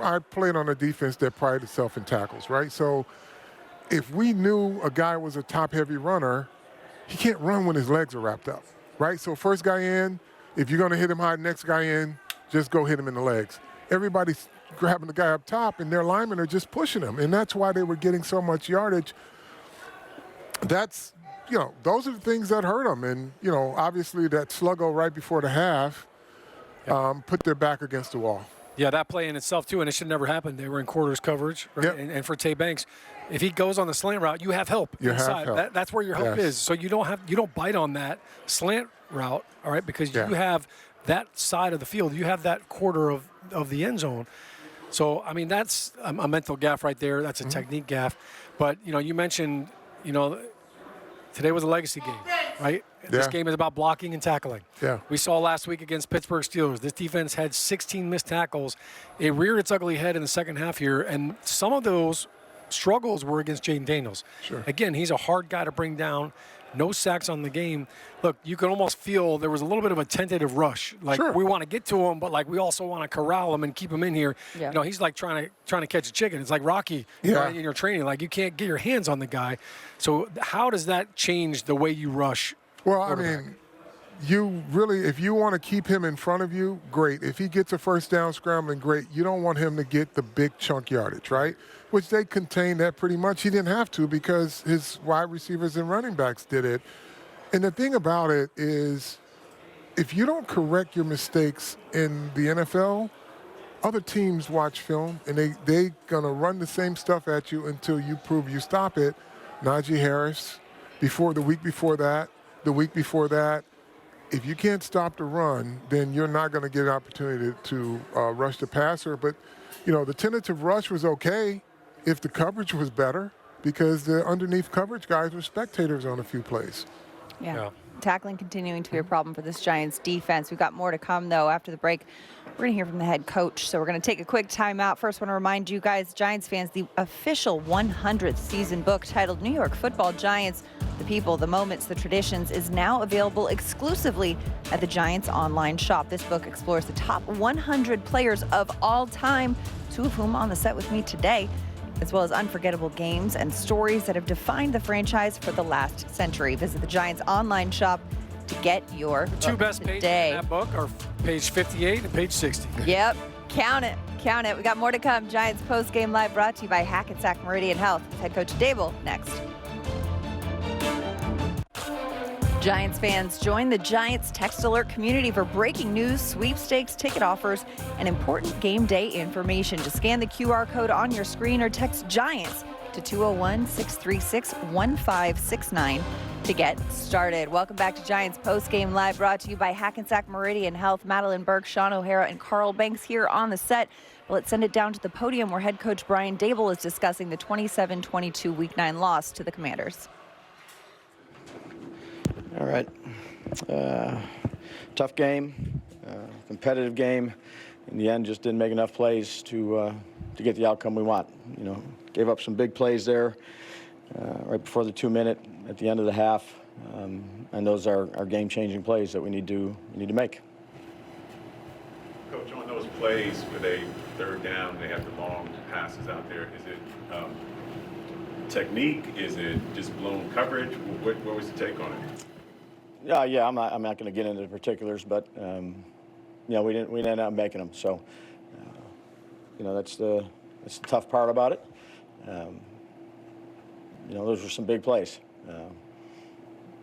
I played on a defense that prided itself in tackles, right? So if we knew a guy was a top-heavy runner, he can't run when his legs are wrapped up, right? So first guy in, if you're going to hit him hard, next guy in, just go hit him in the legs. Everybody's grabbing the guy up top, and their linemen are just pushing him, and that's why they were getting so much yardage. That's, those are the things that hurt them. And, obviously that sluggo right before the half put their back against the wall. Yeah, that play in itself, too, and it should never happen. They were in quarters coverage. Right? Yep. And for Tay Banks, if he goes on the slant route, you have help inside. That's where your help is. So you don't bite on that slant route, all right, because you have that side of the field. You have that quarter of the end zone. So, I mean, that's a mental gaffe right there. That's a technique gaffe. But, you mentioned, today was a legacy game, right? This game is about blocking and tackling. Yeah. We saw last week against Pittsburgh Steelers, this defense had 16 missed tackles. It reared its ugly head in the second half here, and some of those struggles were against Jaden Daniels. Sure. Again, he's a hard guy to bring down. No sacks on the game. Look, you can almost feel there was a little bit of a tentative rush. Like, we want to get to him, but, we also want to corral him and keep him in here. Yeah. He's like trying to catch a chicken. It's like Rocky in your training. Like, you can't get your hands on the guy. So how does that change the way you rush? Well, I mean, you really, if you want to keep him in front of you, great. If he gets a first down scrambling, great. You don't want him to get the big chunk yardage, right? Which they contained that pretty much. He didn't have to because his wide receivers and running backs did it. And the thing about it is, if you don't correct your mistakes in the NFL, other teams watch film and they gonna run the same stuff at you until you prove you stop it. Najee Harris, the week before that, the week before that. If you can't stop the run, then you're not going to get an opportunity to rush the passer. But, the tentative rush was okay if the coverage was better because the underneath coverage guys were spectators on a few plays. Yeah. Tackling continuing to be a problem for this Giants defense. We've got more to come, though, after the break. We're going to hear from the head coach, so we're going to take a quick timeout. First, want to remind you guys, Giants fans, the official 100th season book titled New York Football Giants, The People, the Moments, the Traditions, is now available exclusively at the Giants online shop. This book explores the top 100 players of all time, two of whom on the set with me today, as well as unforgettable games and stories that have defined the franchise for the last century. Visit the Giants online shop to get your The two best pages in that book are page 58 and page 60. Yep. Count it. Count it. We got more to come. Giants Postgame Live brought to you by Hackensack Meridian Health. Head coach Dable next. Giants fans, join the Giants text alert community for breaking news, sweepstakes, ticket offers, and important game day information. Just scan the QR code on your screen or text GIANTS to 201-636-1569 to get started. Welcome back to Giants Postgame Live, brought to you by Hackensack Meridian Health. Madelyn, Burke, Shaun O'Hara, and Carl Banks here on the set. Well, let's send it down to the podium where head coach Brian Dable is discussing the 27-22 Week 9 loss to the Commanders. All right. Tough game, competitive game. In the end, just didn't make enough plays to get the outcome we want. Gave up some big plays there right before the 2-minute at the end of the half, and those are game-changing plays that we need to make. Coach, on those plays where they third down, they have the long passes out there. Is it technique? Is it just blown coverage? What was the take on it? Yeah. I'm not going to get into the particulars, but we didn't end up making them. So, that's the tough part about it. Those were some big plays,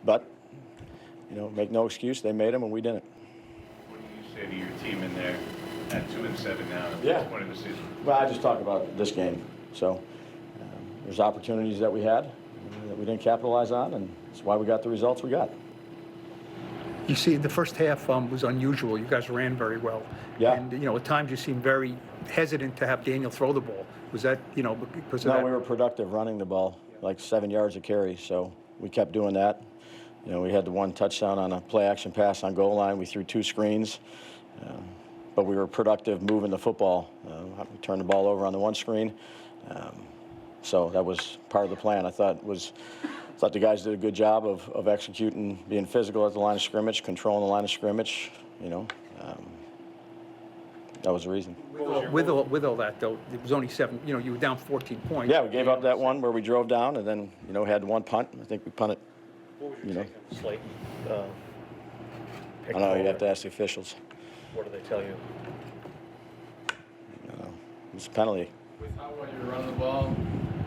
but make no excuse. They made them and we didn't. What do you say to your team in there at 2-7 now at this point in the season? Well, I just talk about this game. So there's opportunities that we had that we didn't capitalize on, and that's why we got the results we got. You see, the first half was unusual. You guys ran very well. Yeah. And, at times you seemed very hesitant to have Daniel throw the ball. Was that, because of that? No, we were productive running the ball, like 7 yards a carry, so we kept doing that. We had the one touchdown on a play-action pass on goal line. We threw 2 screens, but we were productive moving the football. We turned the ball over on the one screen, so that was part of the plan. I thought the guys did a good job of executing, being physical at the line of scrimmage, controlling the line of scrimmage, That was the reason. With all that, though, it was only 7, you were down 14 points. Yeah, we gave up that one where we drove down, and then, had one punt. I think we punted. What was your take on Slayton? I don't know, you'd have to ask the officials. What do they tell you? It was a penalty. With how well you were running the ball,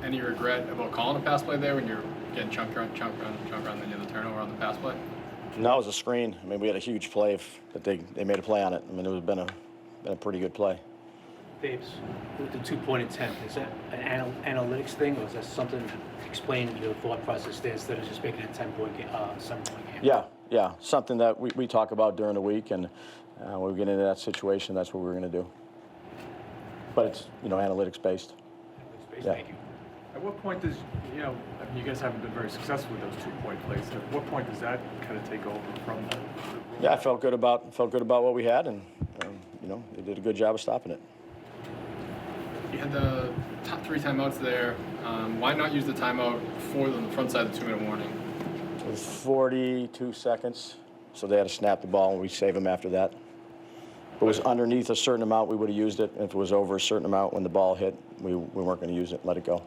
any regret about calling a pass play there when you're getting chunk run, and then you have the turnover on the pass play? No, it was a screen. I mean, we had a huge play, but they made a play on it. I mean, it would have been a pretty good play. Babes, with the 2-point attempt, is that an analytics thing, or is that something explaining your thought process there instead of just making a 10-point game, 7-point game? Yeah, something that we talk about during the week, and when we get into that situation, that's what we're going to do. But it's, analytics based. Yeah. Thank you. At what point does, you guys haven't been very successful with those 2-point plays. At what point does that kind of take over from the Yeah, I felt good about what we had, and they did a good job of stopping it. You had the top 3 timeouts there. Why not use the timeout for the front side of the 2-minute warning? It was 42 seconds, so they had to snap the ball, and we save them after that. If it was underneath a certain amount, we would have used it. If it was over a certain amount when the ball hit, we weren't going to use it, let it go.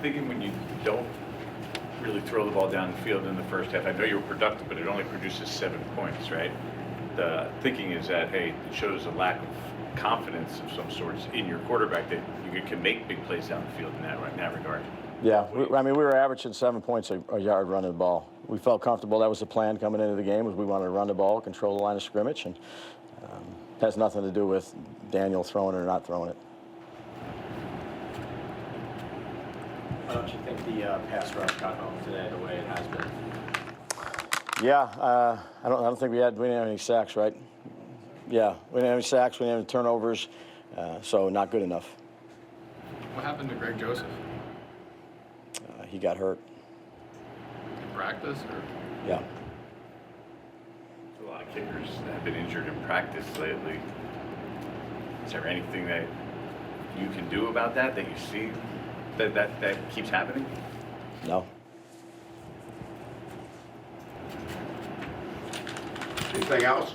Thinking when you don't really throw the ball down the field in the first half, I know you were productive, but it only produces 7 points, right? The thinking is that, hey, it shows a lack of confidence of some sorts in your quarterback that you can make big plays down the field in that regard. Yeah, we were averaging 7 points a yard running the ball. We felt comfortable. That was the plan coming into the game, was we wanted to run the ball, control the line of scrimmage, and has nothing to do with Daniel throwing it or not throwing it. Why don't you think the pass rush got home today the way it has been? Yeah, I don't think we didn't have any sacks, right? Yeah, we didn't have any sacks, we didn't have any turnovers, so not good enough. What happened to Greg Joseph? He got hurt. In practice, or? Yeah. A lot of kickers have been injured in practice lately. Is there anything that you can do about that you see that keeps happening? No. Anything else?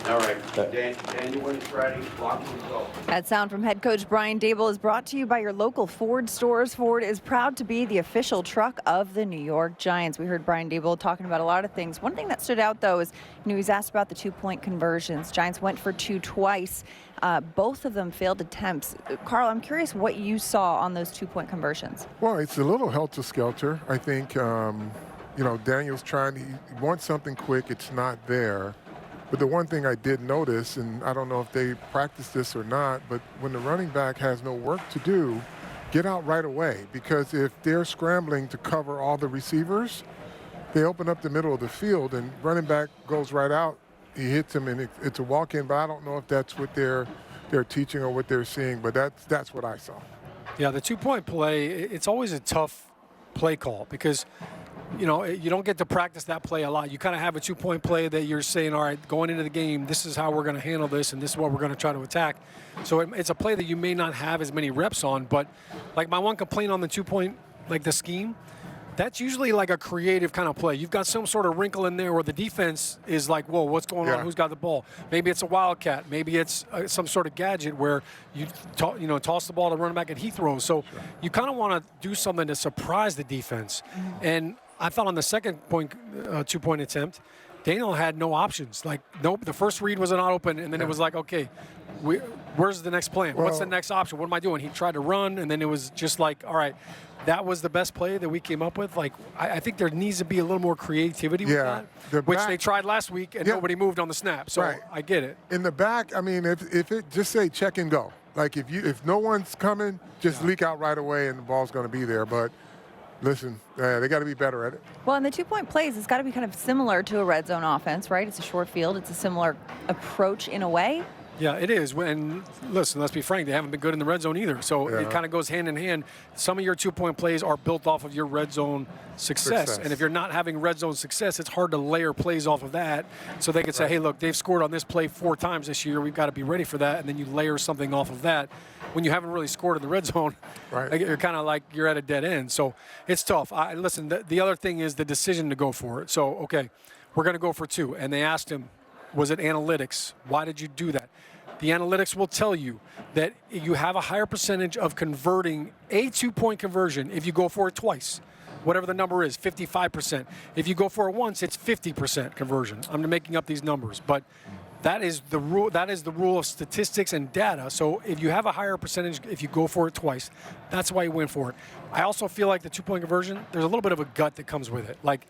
All right. Daniel, when it's ready, lock the result. That sound from head coach Brian Dable is brought to you by your local Ford stores. Ford is proud to be the official truck of the New York Giants. We heard Brian Dable talking about a lot of things. One thing that stood out, though, is he's asked about the 2-point conversions. Giants went for 2 twice. Both of them failed attempts. Carl, I'm curious what you saw on those 2-point conversions. Well, it's a little helter-skelter. I think, Daniel's he wants something quick. It's not there. But the one thing I did notice, and I don't know if they practiced this or not, but when the running back has no work to do, get out right away. Because if they're scrambling to cover all the receivers, they open up the middle of the field, and running back goes right out. He hits him, and it's a walk-in. But I don't know if that's what they're teaching or what they're seeing. But that's what I saw. Yeah, the 2-point play, it's always a tough play call because you don't get to practice that play a lot. You kind of have a 2-point play that you're saying, all right, going into the game, this is how we're going to handle this, and this is what we're going to try to attack. So it's a play that you may not have as many reps on, but like my one complaint on the 2-point, like the scheme, that's usually like a creative kind of play. You've got some sort of wrinkle in there where the defense is like, whoa, what's going on? Who's got the ball? Maybe it's a wildcat. Maybe it's some sort of gadget where you toss the ball to running back and he throws. So you kind of want to do something to surprise the defense. Mm-hmm. And I thought on the second 2-point attempt, Daniel had no options. Like, nope, the first read was not open, and then it was like, okay, where's the next plan? What's the next option? What am I doing? He tried to run, and then it was just like, all right, that was the best play that we came up with. Like, I think there needs to be a little more creativity with that, which they tried last week, and nobody moved on the snap. So I get it. In the back, I mean, if it just say check and go. Like, if no one's coming, just leak out right away, and the ball's going to be there. But listen, they got to be better at it. Well, in the 2-point plays, it's got to be kind of similar to a red zone offense, right? It's a short field. It's a similar approach in a way. Yeah, it is. And listen, let's be frank, they haven't been good in the red zone either. So it kind of goes hand in hand. Some of your 2-point plays are built off of your red zone success. And if you're not having red zone success, it's hard to layer plays off of that. So they could say, hey, look, they've scored on this play 4 times this year. We've got to be ready for that. And then you layer something off of that. When you haven't really scored in the red zone, you're kind of like you're at a dead end. So it's tough. Listen, the other thing is the decision to go for it. So, okay, we're going to go for 2. And they asked him, Was it analytics? Why did you do that? The analytics will tell you that you have a higher percentage of converting a 2-point conversion if you go for it twice. Whatever the number is, 55%. If you go for it once, it's 50% conversion. I'm making up these numbers, but that is the rule. That is the rule of statistics and data. So if you have a higher percentage, if you go for it twice, that's why you went for it. I also feel like the 2-point conversion, there's a little bit of a gut that comes with it. Like,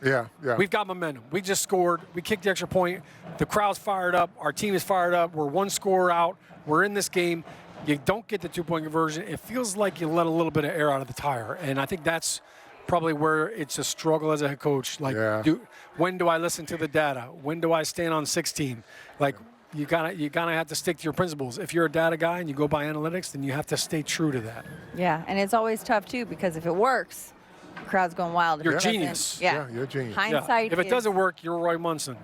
we've got momentum. We just scored. We kicked the extra point. The crowd's fired up. Our team is fired up. We're 1 score out. We're in this game. You don't get the 2-point conversion. It feels like you let a little bit of air out of the tire, and I think that's probably where it's a struggle as a head coach. Like, when do I listen to the data? When do I stand on 16? Like, you gotta have to stick to your principles. If you're a data guy and you go by analytics, then you have to stay true to that. Yeah, and it's always tough too, because if it works, the crowd's going wild. You're a genius. Yeah, you're a genius. Hindsight. If it doesn't work, you're Roy Munson.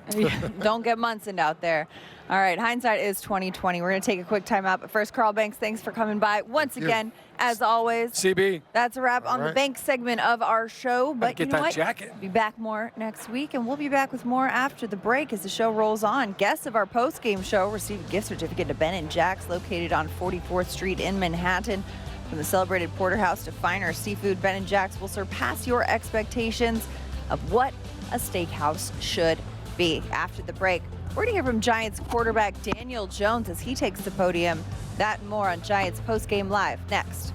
Don't get Munson out there. All right, hindsight is 20/20. We're going to take a quick time out. But first, Carl Banks, thanks for coming by once again, as always. CB. That's a wrap on the Banks segment of our show. But get you know that what? jacket. Be back more next week, and we'll be back with more after the break as the show rolls on. Guests of our post-game show receive a gift certificate to Ben & Jack's, located on 44th Street in Manhattan. From the celebrated porterhouse to finer seafood, Ben & Jack's will surpass your expectations of what a steakhouse should be. After the break, we're going to hear from Giants quarterback Daniel Jones as he takes the podium. That and more on Giants Postgame Live next.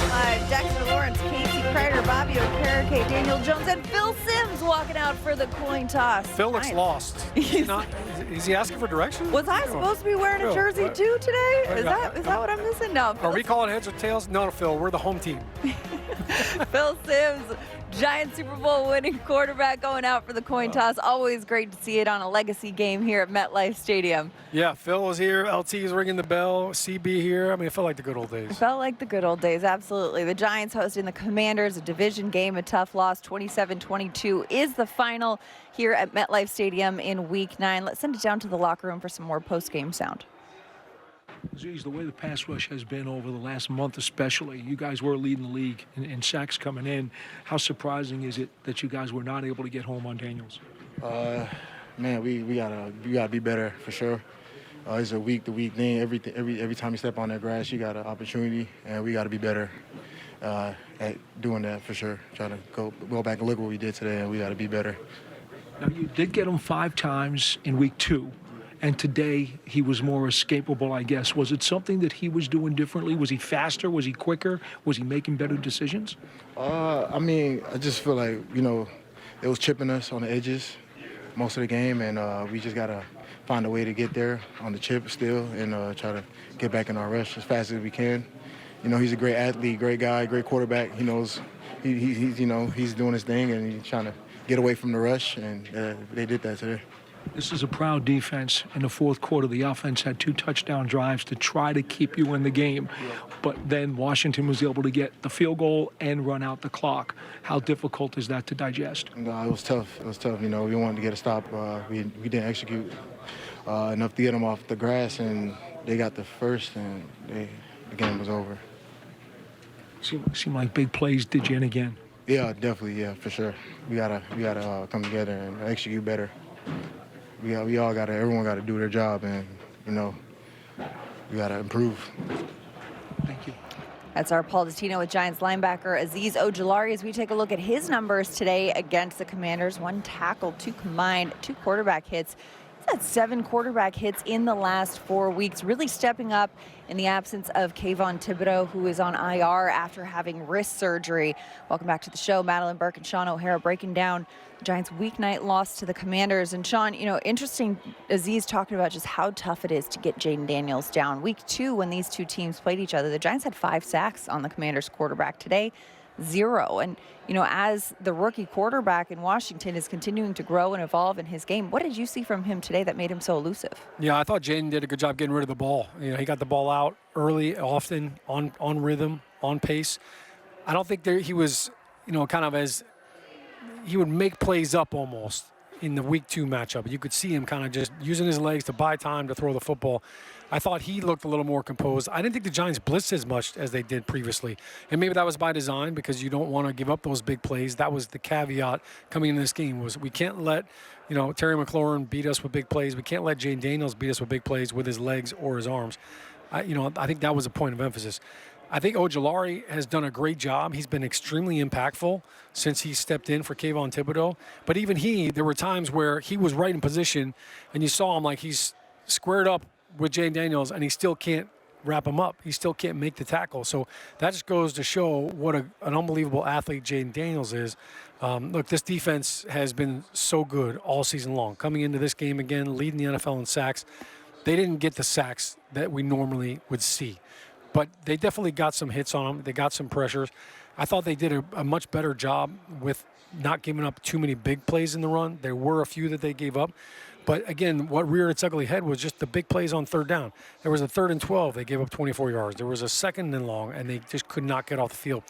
Live, Dexter Lawrence, Casey Kreider, Bobby Okereke, Daniel Jones, and Phil Simms walking out for the coin toss. Phil looks lost. Is he asking for directions? Was I supposed to be wearing a jersey too today? Is that what I'm missing? No. Are we calling heads or tails? No, Phil, we're the home team. Phil Simms, Giant Super Bowl winning quarterback, going out for the coin toss. Always great to see it on a legacy game here at MetLife Stadium. Yeah, Phil was here. LT is ringing the bell. CB here. I mean, it felt like the good old days. It felt like the good old days, absolutely. The Giants hosting the Commanders, a division game, a tough loss. 27-22 is the final here at MetLife Stadium in Week 9. Let's send it down to the locker room for some more post-game sound. Geez, the way the pass rush has been over the last month especially, you guys were leading the league in sacks coming in. How surprising is it that you guys were not able to get home on Daniels? Man, we gotta be better for sure. It's a week-to-week thing. Every time you step on that grass, you got an opportunity, and we got to be better at doing that for sure. Try to go back and look what we did today, and we got to be better. Now, you did get him 5 times in week 2. And today he was more escapable, I guess. Was it something that he was doing differently? Was he faster? Was he quicker? Was he making better decisions? I mean, I just feel like, it was chipping us on the edges most of the game, and we just got to find a way to get there on the chip still and try to get back in our rush as fast as we can. He's a great athlete, great guy, great quarterback. He knows he's doing his thing, and he's trying to get away from the rush, and they did that today. This is a proud defense. In the fourth quarter, the offense had 2 touchdown drives to try to keep you in the game. But then Washington was able to get the field goal and run out the clock. How difficult is that to digest? No, it was tough. It was tough. We wanted to get a stop. We didn't execute enough to get them off the grass, and they got the first, and the game was over. Seemed like big plays did you in again. Yeah, definitely. Yeah, for sure. We gotta come together and execute better. Everyone gotta do their job, and we gotta improve. Thank you. That's our Paul Dottino with Giants linebacker Azeez Ojulari as we take a look at his numbers today against the Commanders. 1 tackle, 2 combined, 2 quarterback hits. He's had 7 quarterback hits in the last 4 weeks, really stepping up in the absence of Kayvon Thibodeau, who is on IR after having wrist surgery. Welcome back to the show. Madelyn, Burke, and Shaun O'Hara breaking down the Giants' weeknight loss to the Commanders. And Shaun, interesting, Azeez talking about just how tough it is to get Jaden Daniels down. Week 2, when these 2 teams played each other, the Giants had 5 sacks on the Commanders' quarterback. Today, 0. And, as the rookie quarterback in Washington is continuing to grow and evolve in his game, what did you see from him today that made him so elusive? Yeah, I thought Jaden did a good job getting rid of the ball. He got the ball out early, often, on rhythm, on pace. I don't think he was, kind of as he would make plays up almost. in the week 2 matchup. You could see him kind of just using his legs to buy time to throw the football. I thought he looked a little more composed. I didn't think the Giants blitzed as much as they did previously. And maybe that was by design because you don't want to give up those big plays. That was the caveat coming into this game was we can't let, Terry McLaurin beat us with big plays. We can't let Jane Daniels beat us with big plays with his legs or his arms. I think that was a point of emphasis. I think Ojulari has done a great job. He's been extremely impactful since he stepped in for Kayvon Thibodeau. But even there were times where he was right in position, and you saw him like he's squared up with Jane Daniels, and he still can't wrap him up. He still can't make the tackle. So that just goes to show what an unbelievable athlete Jane Daniels is. Look, this defense has been so good all season long. Coming into this game again, leading the NFL in sacks. They didn't get the sacks that we normally would see. But they definitely got some hits on them. They got some pressures. I thought they did a much better job with not giving up too many big plays in the run. There were a few that they gave up. But, again, what reared its ugly head was just the big plays on 3rd down. There was a 3rd and 12. They gave up 24 yards. There was a 2nd and long, and they just could not get off the field.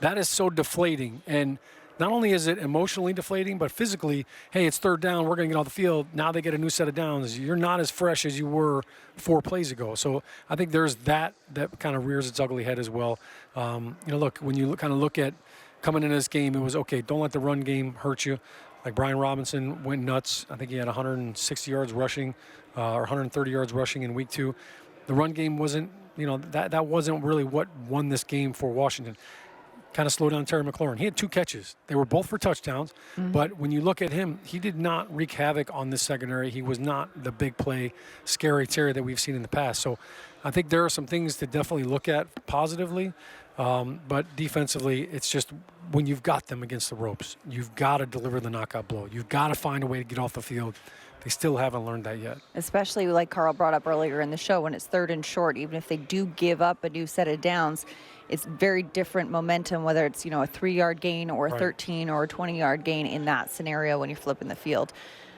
That is so deflating. And not only is it emotionally deflating, but physically, hey, it's 3rd down, we're going to get off the field. Now they get a new set of downs. You're not as fresh as you were 4 plays ago. So I think there's that kind of rears its ugly head as well. Look, when you kind of look at coming into this game, it was, okay, don't let the run game hurt you. Like Brian Robinson went nuts. I think he had 160 yards rushing or 130 yards rushing in week 2. The run game wasn't, that wasn't really what won this game for Washington. Kind of slowed down Terry McLaurin. He had 2 catches. They were both for touchdowns. Mm-hmm. But when you look at him, he did not wreak havoc on this secondary. He was not the big play, scary Terry that we've seen in the past. So I think there are some things to definitely look at positively. But defensively, it's just when you've got them against the ropes, you've got to deliver the knockout blow. You've got to find a way to get off the field. They still haven't learned that yet. Especially like Carl brought up earlier in the show, when it's 3rd and short, even if they do give up a new set of downs, it's very different momentum, whether it's, a 3-yard gain or a 13 or a 20-yard gain in that scenario when you're flipping the field.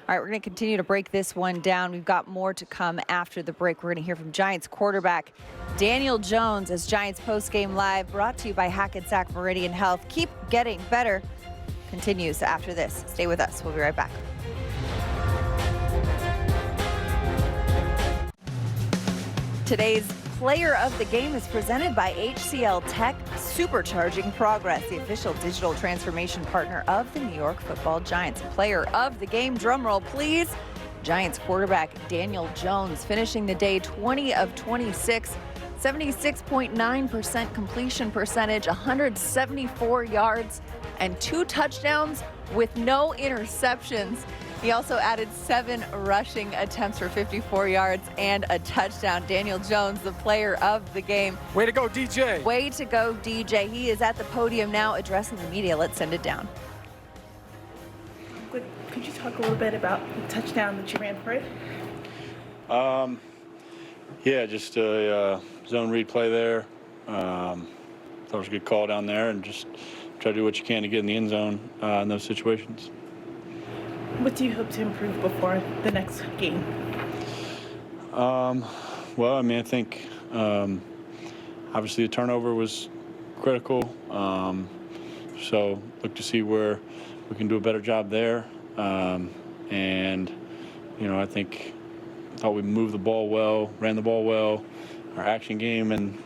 All right, we're going to continue to break this one down. We've got more to come after the break. We're going to hear from Giants quarterback Daniel Jones as Giants Postgame Live, brought to you by Hackensack Meridian Health. Keep getting better continues after this. Stay with us. We'll be right back. Today's Player of the Game is presented by HCL Tech, supercharging progress, the official digital transformation partner of the New York Football Giants. Player of the Game, drumroll please. Giants quarterback Daniel Jones finishing the day 20 of 26, 76.9% completion percentage, 174 yards, and 2 touchdowns with no interceptions. He also added 7 rushing attempts for 54 yards and a touchdown. Daniel Jones, the player of the game. Way to go, DJ. Way to go, DJ. He is at the podium now addressing the media. Let's send it down. Could you talk a little bit about the touchdown that you ran for it? Yeah, just a zone read play there. Thought it was a good call down there, and just try to do what you can to get in the end zone in those situations. What do you hope to improve before the next game? Well, I think obviously the turnover was critical. So look to see where we can do a better job there. And, I thought we moved the ball well, ran the ball well. Our action game and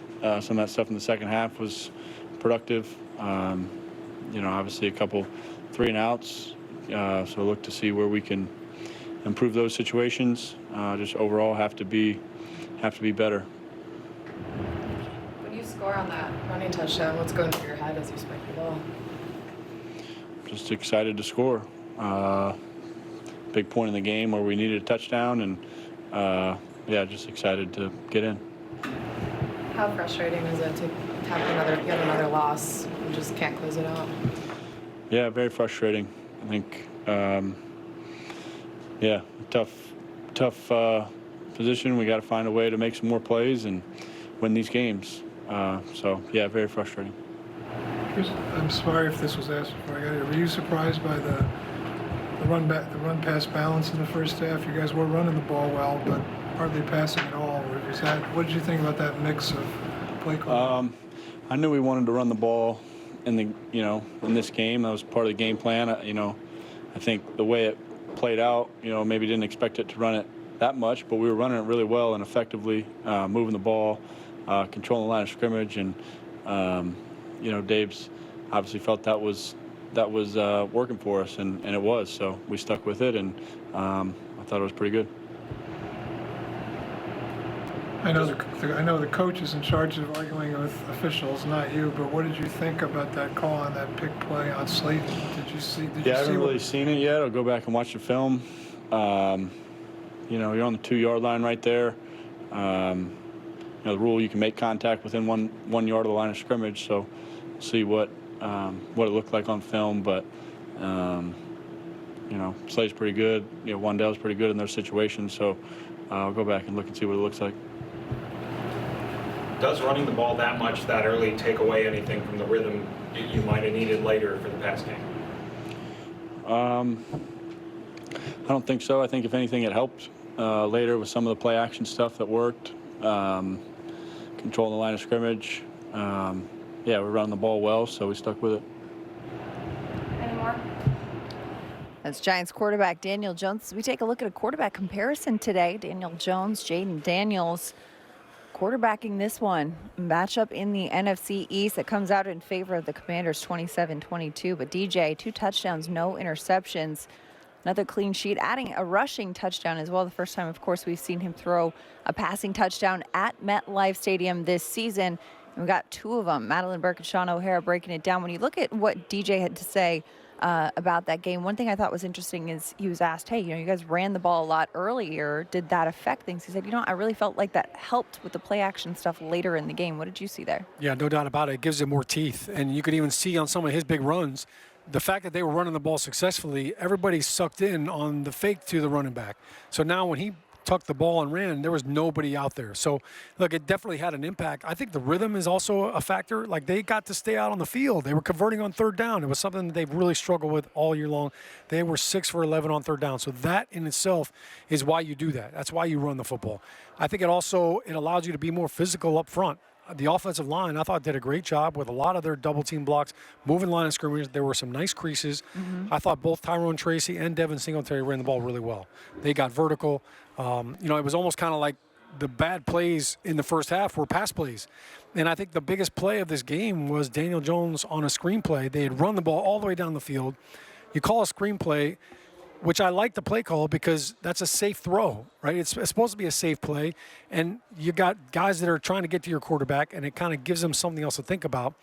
some of that stuff in the second half was productive. Obviously a couple 3-and-outs. So look to see where we can improve those situations. Just overall have to be better. When you score on that running touchdown, what's going through your head as you spike the ball? Just excited to score. Big point in the game where we needed a touchdown, and just excited to get in. How frustrating is it to have yet another loss and just can't close it out? Yeah, very frustrating. I think, tough position. We got to find a way to make some more plays and win these games. Very frustrating. I'm sorry if this was asked before I got here. Were you surprised by the run pass balance in the first half? You guys were running the ball well, but hardly passing at all. What did you think about that mix of play call? I knew we wanted to run the ball in this game. That was part of the game plan. I think the way it played out. Maybe didn't expect it to run it that much, but we were running it really well and effectively, moving the ball, controlling the line of scrimmage, and Dave's obviously felt that was working for us, and it was. So we stuck with it, and I thought it was pretty good. I know the coach is in charge of arguing with officials, not you. But what did you think about that call on that pick play on Slayton? Did you see? I haven't really seen it yet. I'll go back and watch the film. You're on the 2-yard line right there. The rule, you can make contact within one yard of the line of scrimmage. So we'll see what it looked like on film. But Slay's pretty good. Wandell's pretty good in those situations. So I'll go back and look and see what it looks like. Does running the ball that much that early take away anything from the rhythm you might have needed later for the pass game? I don't think so. I think if anything, it helped later with some of the play action stuff that worked, controlling the line of scrimmage. We're running the ball well, so we stuck with it. Any more? As Giants quarterback Daniel Jones, we take a look at a quarterback comparison today. Daniel Jones, Jaden Daniels quarterbacking this one. Matchup in the NFC East that comes out in favor of the Commanders 27-22. But DJ, 2 touchdowns, no interceptions. Another clean sheet, adding a rushing touchdown as well. The first time, of course, we've seen him throw a passing touchdown at MetLife Stadium this season. And we got 2 of them, Madelyn, Burke, and Shaun O'Hara breaking it down. When you look at what DJ had to say about that game, one thing I thought was interesting is he was asked, hey, you guys ran the ball a lot earlier. Did that affect things? He said, I really felt like that helped with the play action stuff later in the game. What did you see there? Yeah, no doubt about it. It gives him more teeth. And you could even see on some of his big runs, the fact that they were running the ball successfully, everybody sucked in on the fake to the running back. So now when he tucked the ball and ran, there was nobody out there. So, look, it definitely had an impact. I think the rhythm is also a factor. Like, they got to stay out on the field. They were converting on 3rd down. It was something that they've really struggled with all year long. They were 6 for 11 on 3rd down. So that in itself is why you do that. That's why you run the football. I think it allows you to be more physical up front. The offensive line, I thought, did a great job with a lot of their double-team blocks, moving line of scrimmage. There were some nice creases. I thought both Tyrone Tracy and Devin Singletary ran the ball really well. They got vertical. It was almost kind of like the bad plays in the first half were pass plays. And I think the biggest play of this game was Daniel Jones on a screenplay. They had run the ball all the way down the field. You call a screenplay, which I like the play call because that's a safe throw, right? It's supposed to be a safe play, and you got guys that are trying to get to your quarterback, and it kind of gives them something else to think about,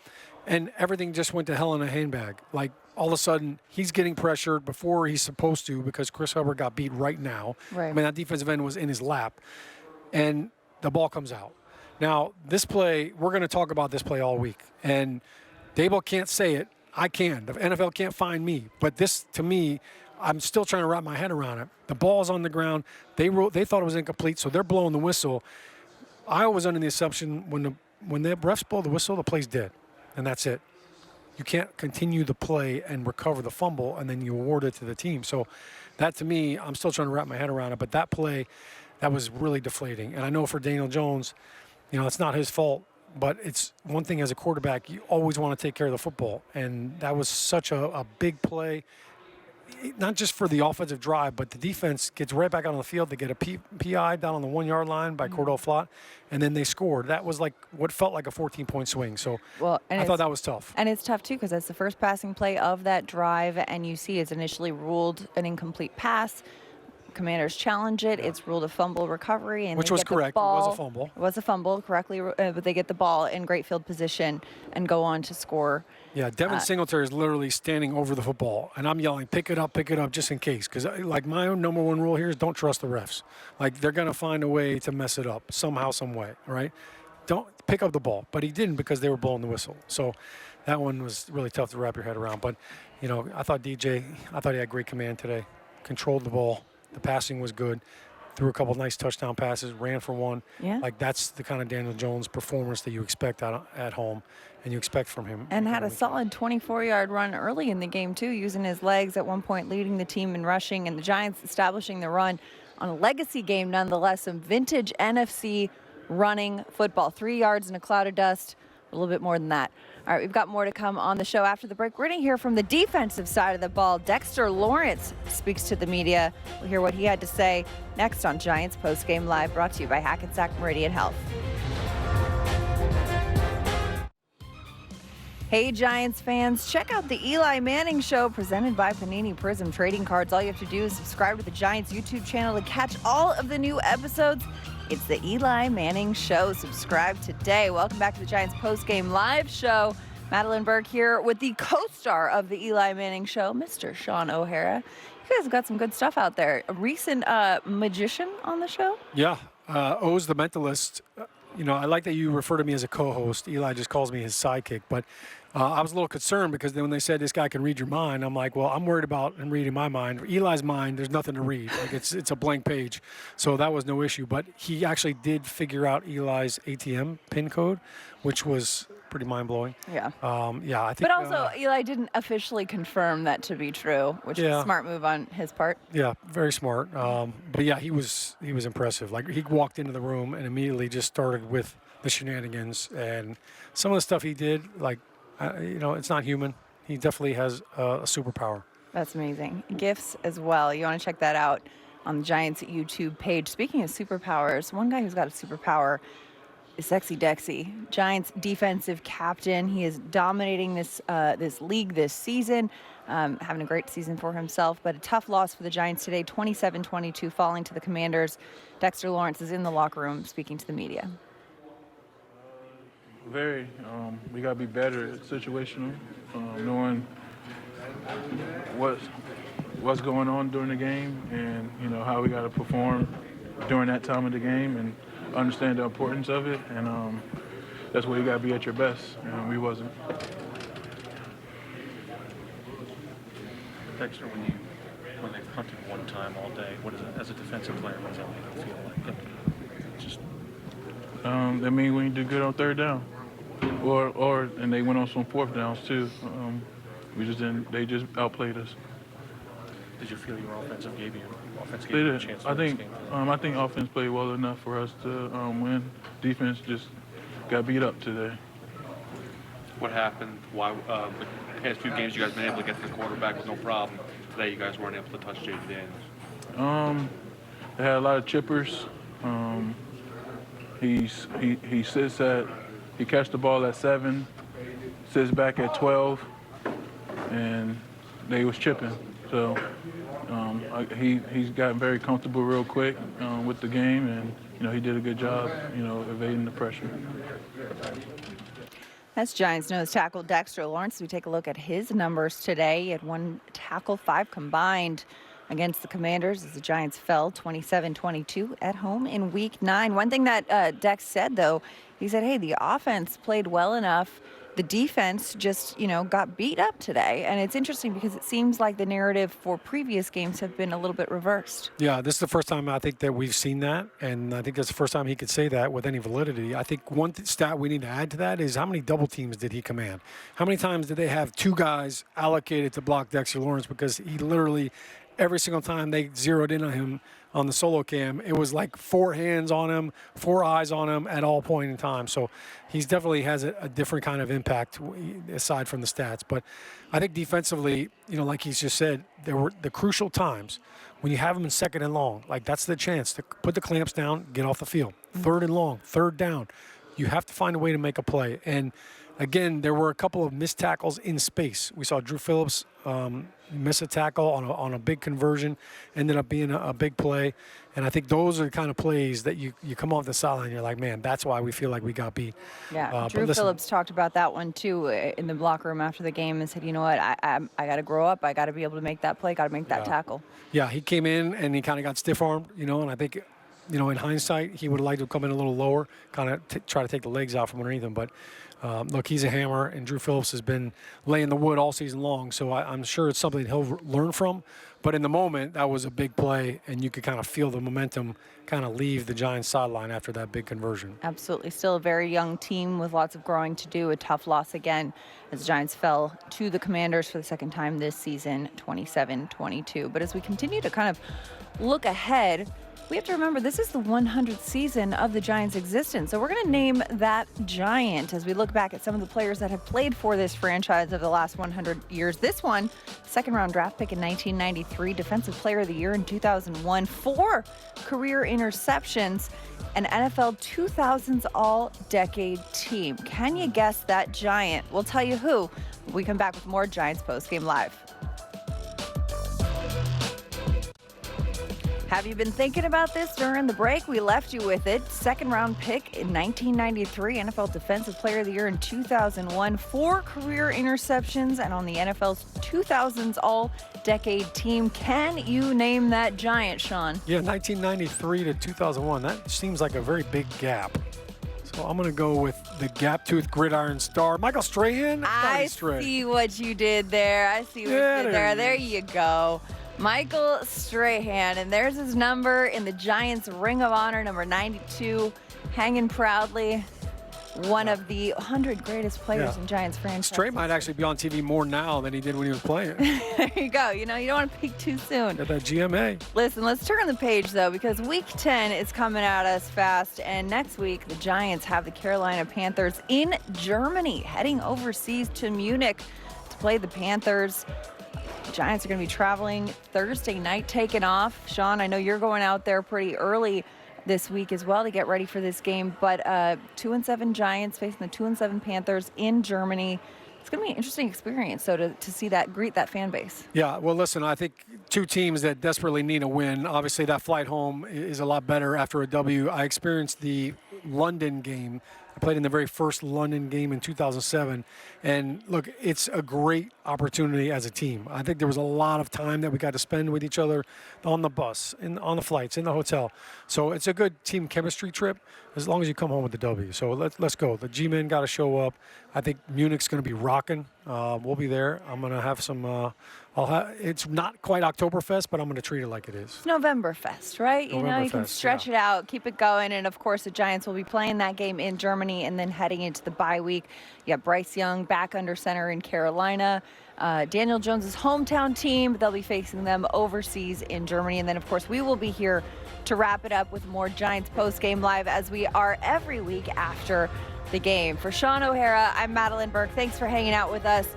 and everything just went to hell in a handbag. Like, all of a sudden, he's getting pressured before he's supposed to because Chris Hubbard got beat right now. Right. I mean, that defensive end was in his lap, and the ball comes out. Now, this play, we're going to talk about this play all week, and Daboll can't say it. I can. The NFL can't find me, but this, to me, I'm still trying to wrap my head around it. The ball's on the ground. They thought it was incomplete, so they're blowing the whistle. I was under the assumption when the refs blow the whistle, the play's dead, and that's it. You can't continue the play and recover the fumble, and then you award it to the team. So that, to me, I'm still trying to wrap my head around it. But that play, that was really deflating. And I know for Daniel Jones, it's not his fault. But it's one thing as a quarterback, you always want to take care of the football. And that was such a big play. Not just for the offensive drive, but the defense gets right back out on the field. They get a PI down on the 1-yard line by Cordell Flott, and then they scored. That was like what felt like a 14-point swing. So I thought that was tough. And it's tough, too, because that's the first passing play of that drive, and you see it's initially ruled an incomplete pass. Commanders challenge it. It's ruled a fumble recovery. And which they was get the correct. ball. It was a fumble. It was a fumble, correctly, but they get the ball in great field position and go on to score. Yeah, Devin Singletary is literally standing over the football, and I'm yelling, pick it up, just in case. Because, like, my own number one rule here is don't trust the refs. Like, they're going to find a way to mess it up somehow, some way, right? Don't pick up the ball. But he didn't because they were blowing the whistle. So that one was really tough to wrap your head around. But, I thought he had great command today. Controlled the ball. The passing was good. Threw a couple nice touchdown passes, ran for one. Yeah. Like, that's the kind of Daniel Jones performance that you expect at home and you expect from him. And had a solid 24-yard run early in the game, too, using his legs at one point, leading the team in rushing, and the Giants establishing the run on a legacy game nonetheless. Some vintage NFC running football. 3 yards in a cloud of dust, a little bit more than that. All right, we've got more to come on the show after the break. We're going to hear from the defensive side of the ball. Dexter Lawrence speaks to the media. We'll hear what he had to say next on Giants Postgame Live, brought to you by Hackensack Meridian Health. Hey, Giants fans, check out the Eli Manning Show presented by Panini Prism Trading Cards. All you have to do is subscribe to the Giants YouTube channel to catch all of the new episodes. It's the Eli Manning Show. Subscribe today. Welcome back to the Giants Postgame Live Show. Madelyn Burke here with the co-star of the Eli Manning Show, Mr. Shaun O'Hara. You guys have got some good stuff out there. A recent magician on the show? Yeah, O's the mentalist. I like that you refer to me as a co-host. Eli just calls me his sidekick, but I was a little concerned because then when they said this guy can read your mind, I'm like, well, I'm worried about him reading my mind. Eli's mind, there's nothing to read. Like it's a blank page. So that was no issue. But he actually did figure out Eli's ATM PIN code, which was pretty mind-blowing. Yeah. I think. But also, Eli didn't officially confirm that to be true, which is a smart move on his part. Yeah, very smart. But yeah, he was impressive. Like he walked into the room and immediately just started with the shenanigans and some of the stuff he did. Like, it's not human. He definitely has a superpower. That's amazing. Gifts as well. You want to check that out on the Giants YouTube page. Speaking of superpowers, one guy who's got a superpower is Sexy Dexy, Giants defensive captain. He is dominating this league this season, having a great season for himself, but a tough loss for the Giants today, 27-22, falling to the Commanders. Dexter Lawrence is in the locker room speaking to the media. Very. We got to be better at situational, knowing what's going on during the game and, how we got to perform during that time of the game and understand the importance of it. And that's where you got to be at your best, and we wasn't. Dexter, when they've punted one time all day, what is it, as a defensive player, what does that make them feel like? That means we do good on third down, and they went on some fourth downs too. We just didn't. They just outplayed us. Did you feel your offense gave you a chance? I think offense played well enough for us to win. Defense just got beat up today. What happened? Why? The past few games, you guys been able to get to the quarterback with no problem. Today, you guys weren't able to touch J.D. Daniels. They had a lot of chippers. He sits at. He catches the ball at 7, sits back at 12, and they was chipping. So he's gotten very comfortable real quick with the game, and he did a good job, evading the pressure. That's Giants nose tackle Dexter Lawrence. We take a look at his numbers today. He had 1 tackle, 5 combined against the Commanders as the Giants fell 27-22 at home in Week 9. One thing that Dex said, though, he said, hey, the offense played well enough. The defense just, got beat up today. And it's interesting because it seems like the narrative for previous games have been a little bit reversed. Yeah, this is the first time I think that we've seen that. And I think that's the first time he could say that with any validity. I think one stat we need to add to that is how many double teams did he command? How many times did they have 2 guys allocated to block Dexter Lawrence? Because he literally, every single time they zeroed in on him on the solo cam, it was like 4 hands on him, 4 eyes on him at all point in time. So he's definitely has a different kind of impact aside from the stats. But I think defensively, like he's just said, there were the crucial times when you have him in 2nd and long. Like that's the chance to put the clamps down, get off the field. 3rd and long, 3rd down. You have to find a way to make a play. And again, there were a couple of missed tackles in space. We saw Drew Phillips miss a tackle on a big conversion, ended up being a big play. And I think those are the kind of plays that you come off the sideline and you're like, man, that's why we feel like we got beat. Yeah, Drew Phillips talked about that one too in the locker room after the game and said, you know what, I got to grow up. I got to be able to make that play, got to make that tackle. Yeah, he came in and he kind of got stiff-armed, and I think, in hindsight, he would have liked to come in a little lower, kind of try to take the legs out from underneath him. But look, he's a hammer, and Drew Phillips has been laying the wood all season long, so I'm sure it's something he'll learn from. But in the moment, that was a big play, and you could kind of feel the momentum kind of leave the Giants sideline after that big conversion. Absolutely. Still a very young team with lots of growing to do. A tough loss again as the Giants fell to the Commanders for the 2nd time this season, 27-22. But as we continue to kind of look ahead, we have to remember this is the 100th season of the Giants' existence. So we're going to name that Giant as we look back at some of the players that have played for this franchise over the last 100 years. This one, second-round draft pick in 1993, Defensive Player of the Year in 2001, 4 career interceptions, an NFL 2000s All-Decade Team. Can you guess that Giant? We'll tell you who when we come back with more Giants Postgame Live. Have you been thinking about this during the break? We left you with it. Second-round pick in 1993, NFL Defensive Player of the Year in 2001, 4 career interceptions, and on the NFL's 2000s All-Decade Team. Can you name that Giant, Shaun? Yeah, 1993 to 2001. That seems like a very big gap. So I'm going to go with the gap-toothed gridiron star, Michael Strahan. I see what you did there. I see what you did there. There you go. Michael Strahan, and there's his number in the Giants Ring of Honor, number 92, hanging proudly. One of the 100 greatest players in Giants franchise. Stray might actually be on TV more now than he did when he was playing. There you go. You know, you don't want to peak too soon. Got that GMA. Listen, let's turn the page, though, because Week 10 is coming at us fast. And next week, the Giants have the Carolina Panthers in Germany, heading overseas to Munich to play the Panthers. The Giants are going to be traveling Thursday night, taking off. Shaun, I know you're going out there pretty early this week as well to get ready for this game. But 2-7 Giants facing the 2-7 Panthers in Germany. It's going to be an interesting experience, so to see that, greet that fan base. Yeah, well, listen, I think two teams that desperately need a win. Obviously, that flight home is a lot better after a W. I experienced the London game. I played in the very first London game in 2007. And look, it's a great opportunity as a team. I think there was a lot of time that we got to spend with each other on the bus, on the flights, in the hotel. So it's a good team chemistry trip as long as you come home with the W. So let's go. The G-men got to show up. I think Munich's going to be rocking. We'll be there. I'm going to have some it's not quite Oktoberfest, but I'm going to treat it like it is. It's Novemberfest, right? You know, you can stretch it out, keep it going. And, of course, the Giants will be playing that game in Germany and then heading into the bye week. You got Bryce Young back under center in Carolina. Daniel Jones' hometown team, they'll be facing them overseas in Germany. And then, of course, we will be here to wrap it up with more Giants Postgame Live as we are every week after the game. For Shaun O'Hara, I'm Madelyn Burke. Thanks for hanging out with us.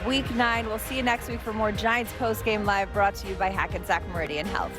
Week 9, we'll see you next week for more Giants Postgame Live brought to you by Hackensack Meridian Health.